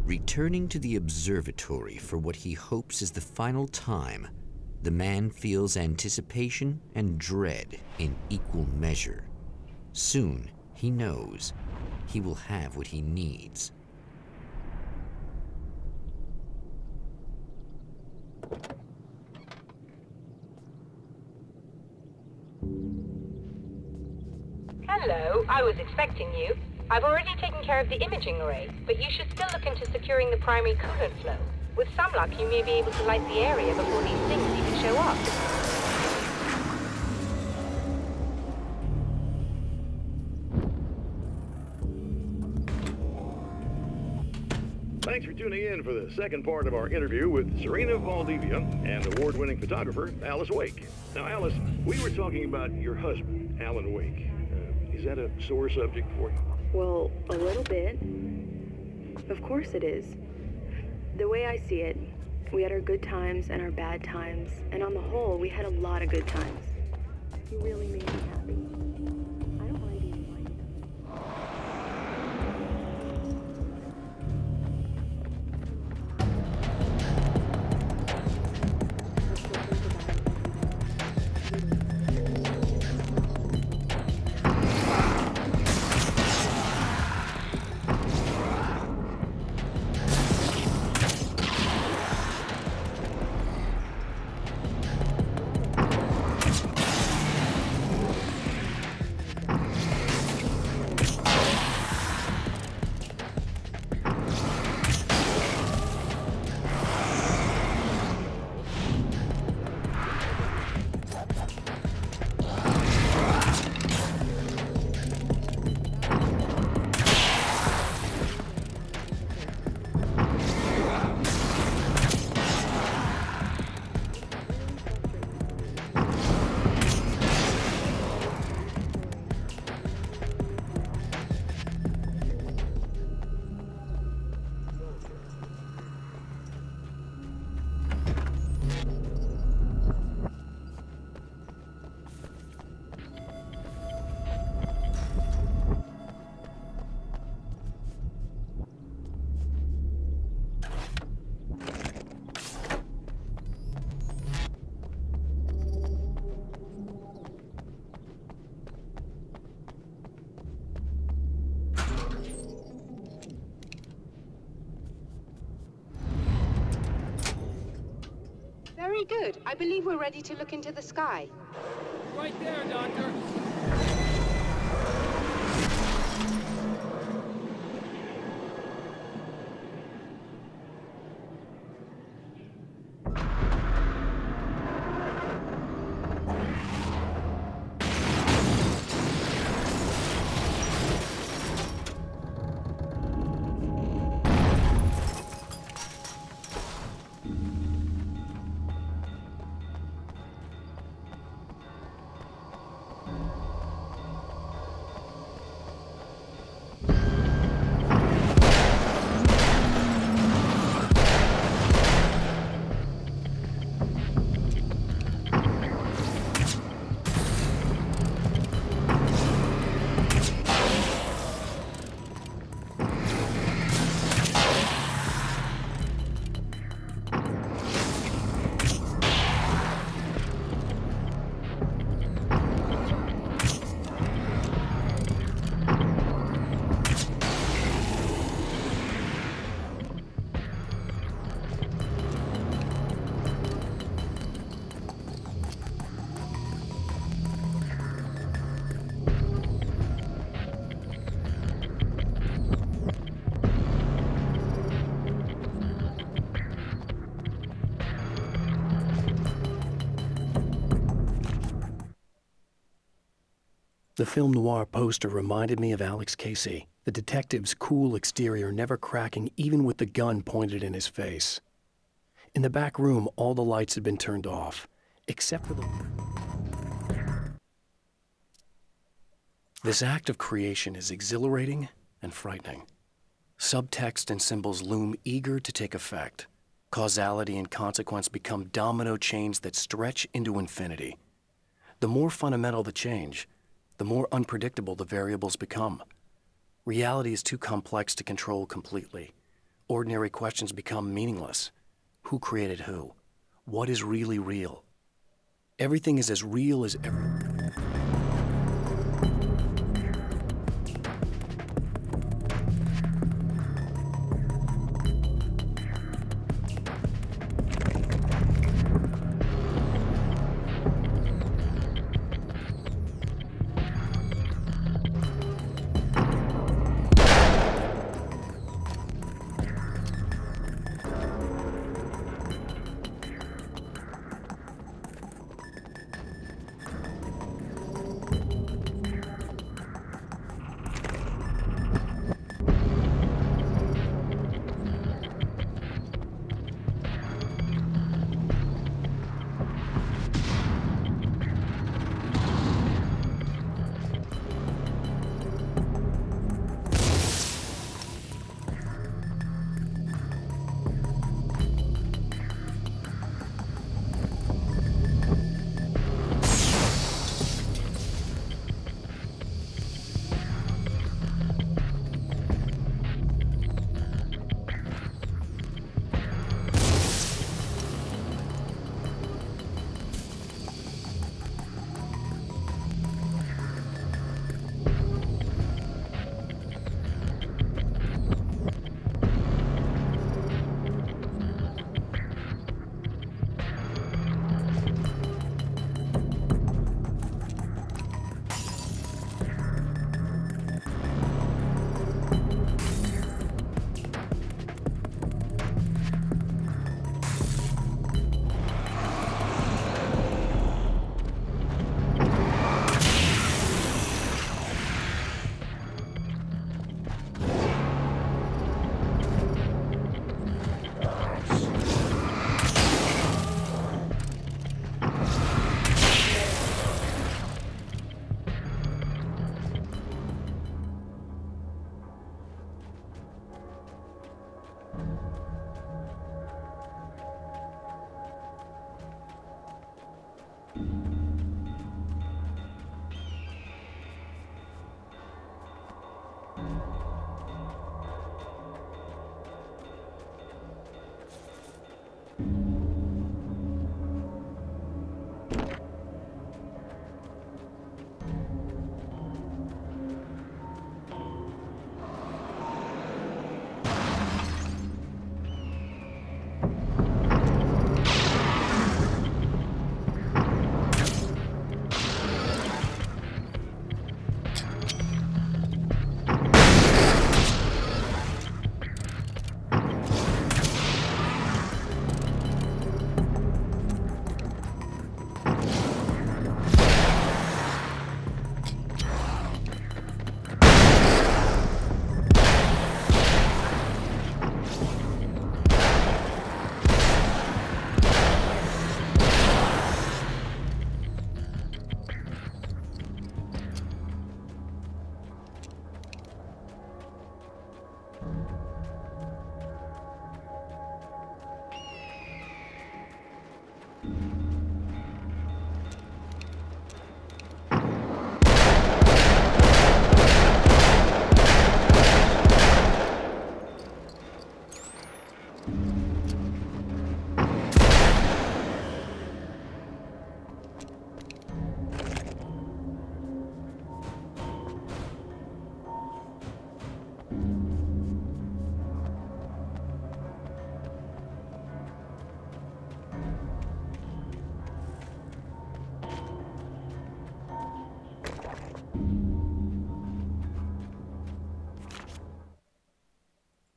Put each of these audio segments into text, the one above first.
Returning to the observatory for what he hopes is the final time, the man feels anticipation and dread in equal measure. Soon, he knows, he will have what he needs. Hello, I was expecting you. I've already taken care of the imaging array, but you should still look into securing the primary coolant flow. With some luck, you may be able to light the area before these things even show up. Thanks for tuning in for the second part of our interview with Serena Valdivia and award-winning photographer Alice Wake. Now, Alice, we were talking about your husband, Alan Wake. Is that a sore subject for you? Well, a little bit. Of course it is. The way I see it, we had our good times and our bad times, and on the whole, we had a lot of good times. He really made me happy. I don't mind being like Very good. I believe we're ready to look into the sky. Right there, Doctor. The film noir poster reminded me of Alex Casey, the detective's cool exterior never cracking even with the gun pointed in his face. In the back room, all the lights had been turned off, except for the... This act of creation is exhilarating and frightening. Subtext and symbols loom eager to take effect. Causality and consequence become domino chains that stretch into infinity. The more fundamental the change, the more unpredictable the variables become. Reality is too complex to control completely. ordinary questions become meaningless. Who created who? What is really real? Everything is as real as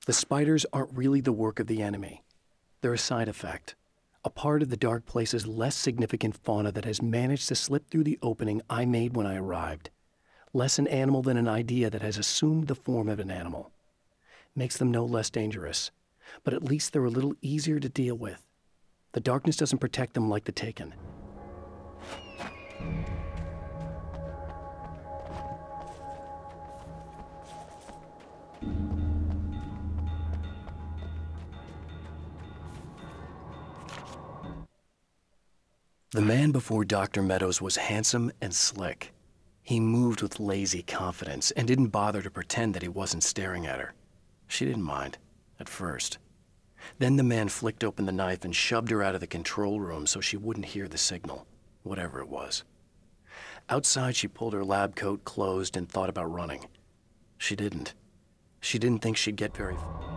The spiders aren't really the work of the enemy. They're a side effect, a part of the dark place's less significant fauna that has managed to slip through the opening I made when I arrived. Less an animal than an idea that has assumed the form of an animal. Makes them no less dangerous, but at least they're a little easier to deal with. The darkness doesn't protect them like the Taken. The man before Dr. Meadows was handsome and slick. He moved with lazy confidence and didn't bother to pretend that he wasn't staring at her. She didn't mind. at first. Then the man flicked open the knife and shoved her out of the control room so she wouldn't hear the signal, whatever it was. Outside, she pulled her lab coat closed and thought about running. She didn't. She didn't think she'd get very far.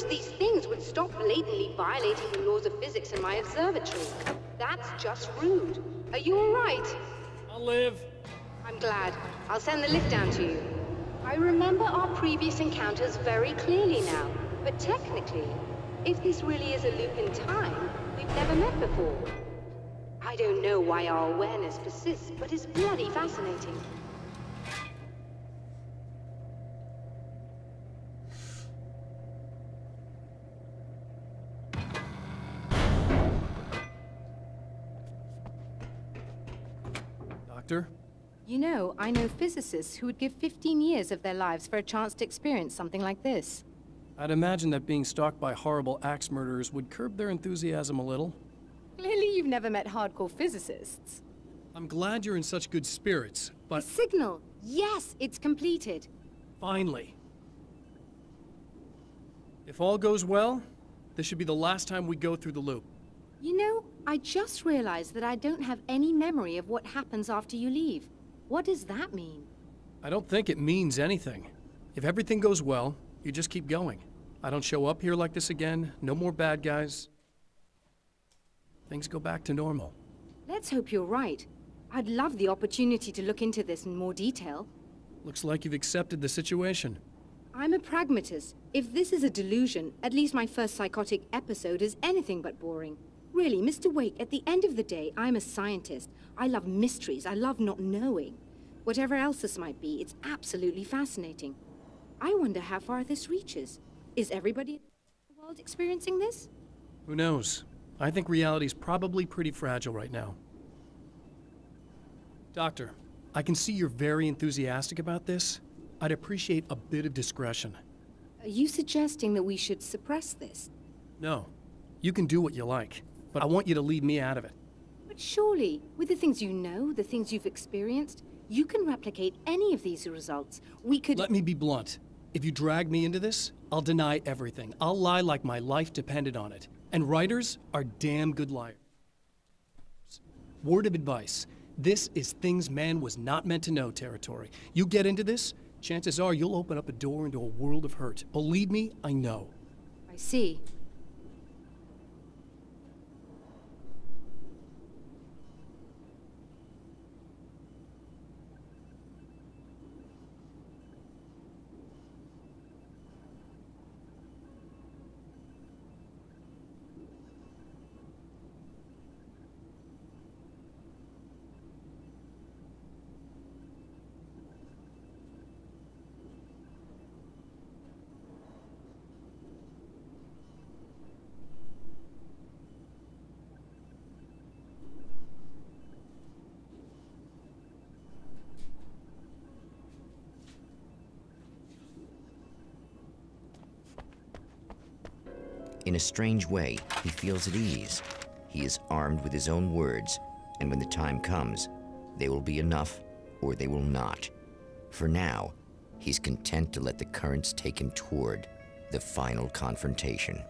These things would stop blatantly violating the laws of physics in my observatory. That's just rude. Are you all right? I'll live. I'm glad. I'll send the lift down to you. I remember our previous encounters very clearly now, but technically, if this really is a loop in time, we've never met before. I don't know why our awareness persists, but it's bloody fascinating. Doctor? You know, I know physicists who would give 15 years of their lives for a chance to experience something like this. I'd imagine that being stalked by horrible axe murderers would curb their enthusiasm a little. Clearly you've never met hardcore physicists. I'm glad you're in such good spirits, but... The signal! Yes, it's completed. Finally. If all goes well, this should be the last time we go through the loop. You know, I just realized that I don't have any memory of what happens after you leave. What does that mean? I don't think it means anything. If everything goes well, you just keep going. I don't show up here like this again, no more bad guys. Things go back to normal. Let's hope you're right. I'd love the opportunity to look into this in more detail. Looks like you've accepted the situation. I'm a pragmatist. If this is a delusion, at least my first psychotic episode is anything but boring. Really, Mr. Wake, at the end of the day, I'm a scientist. I love mysteries. I love not knowing. Whatever else this might be, it's absolutely fascinating. I wonder how far this reaches. Is everybody in the world experiencing this? Who knows? I think reality's probably pretty fragile right now. Doctor, I can see you're very enthusiastic about this. I'd appreciate a bit of discretion. Are you suggesting that we should suppress this? No. You can do what you like, but I want you to leave me out of it. But surely, with the things you know, the things you've experienced, you can replicate any of these results. We could— Let me be blunt. If you drag me into this, I'll deny everything. I'll lie like my life depended on it. And writers are damn good liars. Word of advice. This is things man was not meant to know territory. You get into this, chances are you'll open up a door into a world of hurt. Believe me, I know. I see. In a strange way, he feels at ease. He is armed with his own words, and when the time comes, they will be enough or they will not. For now, he's content to let the currents take him toward the final confrontation.